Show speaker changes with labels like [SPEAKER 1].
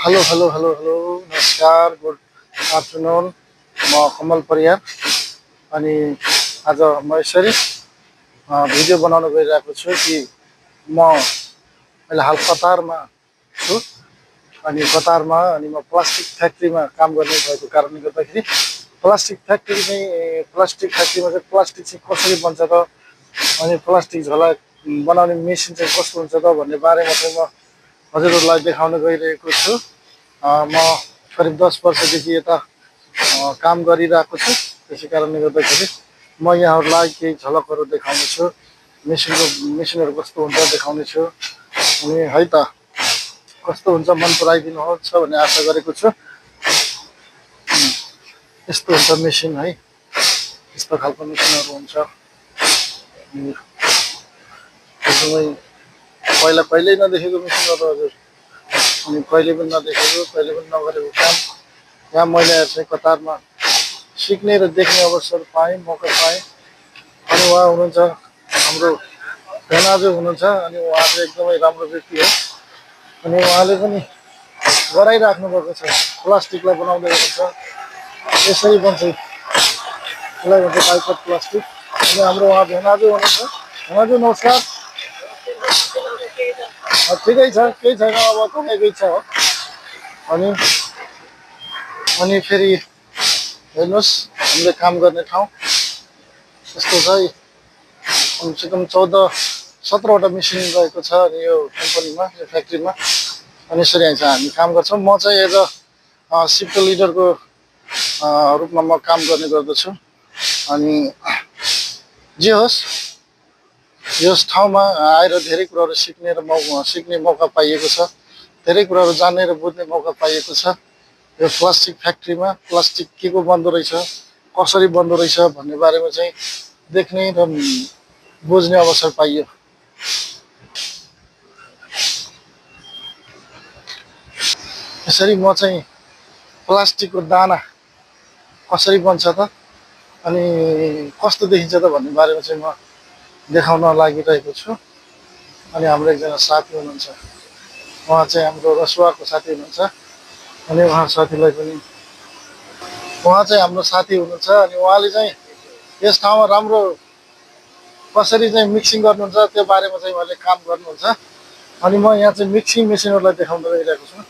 [SPEAKER 1] Hello hello hello hello नमस्कार good afternoon म कमल परियार अनि आज म यसरी भिडियो बनाउन गइरहेको छु कि म अहिले हाल कतारमा छु अनि कतारमा अनि म प्लास्टिक फ्याक्ट्रीमा काम गर्ने भएको कारणले गर्दाखेरि प्लास्टिक फ्याक्ट्रीमा चाहिँ प्लास्टिक चाहिँ कसरी बन्छ त अनि प्लास्टिक झोला बनाउने मेसिन चाहिँ कस्तो हुन्छ त भन्ने बारेमा चाहिँ म हजुरहरूलाई देखाउन गइरहेको छु। म करिब 10 वर्षदेखि यता काम गरिरहेको छु। त्यसै कारणले गर्दाखेरि म यहाँहरूलाई केही झलकहरू देखाउने छु। मेसिनहरू कस्तो हुन्छ देखाउने छु अनि है त कस्तो हुन्छ मन पराइदिनुहुन्छ भन्ने आशा गरेको छु। यस्तो हुन्छ मेसिन है, यस्तो खालको मेसिनहरू हुन्छ। एकदमै कहिल्यै नदेखेको मेसिनहरू हजुर, अनि कहिले पनि नदेखेको, कहिले पनि नगरेको काम यहाँ मैले चाहिँ कतारमा सिक्ने र देख्ने अवसर पाएँ, मौका पाएँ। अनि उहाँ हुनुहुन्छ हाम्रो भेनाजु हुनुहुन्छ अनि उहाँ चाहिँ एकदमै राम्रो व्यक्ति हो अनि उहाँले पनि गराइराख्नु भएको छ। प्लास्टिकलाई बनाउँदै हुनुहुन्छ, यसरी बन्छ, यसलाई भन्छ पाइपट प्लास्टिक। अनि हाम्रो उहाँ भेनाजु हुनुहुन्छ। भेनाजु नमस्कार। ठिकै छ, केही छैन, अब तपाईँकै इच्छा हो। अनि फेरि हेर्नुहोस् हामीले काम गर्ने ठाउँ यस्तो छ। कमसेकम 14-17वटा मेसिन रहेको छ अनि यो कम्पनीमा, यो फ्याक्ट्रीमा। अनि यसरी हामी काम गर्छौँ। म चाहिँ एज अ सिफ्ट लिडरको रूपमा म काम गर्ने गर्दछु। अनि जे होस्, यस ठाउँमा आएर धेरै कुराहरू सिक्ने मौका पाइएको छ। धेरै कुराहरू जान्ने र बुझ्ने मौका पाइएको छ। यो प्लास्टिक फ्याक्ट्रीमा प्लास्टिक के को बन्दो रहेछ, कसरी बन्दो रहेछ भन्ने बारेमा चाहिँ देख्ने र बुझ्ने अवसर पाइयो। यसरी म चाहिँ प्लास्टिकको दाना कसरी बन्छ त अनि कस्तो देखिन्छ त भन्ने बारेमा चाहिँ म देखाउन लागिरहेको छु। अनि हाम्रो एकजना साथी हुनुहुन्छ, उहाँ चाहिँ हाम्रो रसुवाको साथी हुनुहुन्छ। अनि उहाँ चाहिँ हाम्रो साथी हुनुहुन्छ अनि उहाँले चाहिँ यस ठाउँमा राम्रो कसरी चाहिँ मिक्सिङ गर्नुहुन्छ त्यो बारेमा चाहिँ उहाँले काम गर्नुहुन्छ। अनि म यहाँ चाहिँ मिक्सिङ मेसिनहरूलाई देखाउन गइरहेको छु।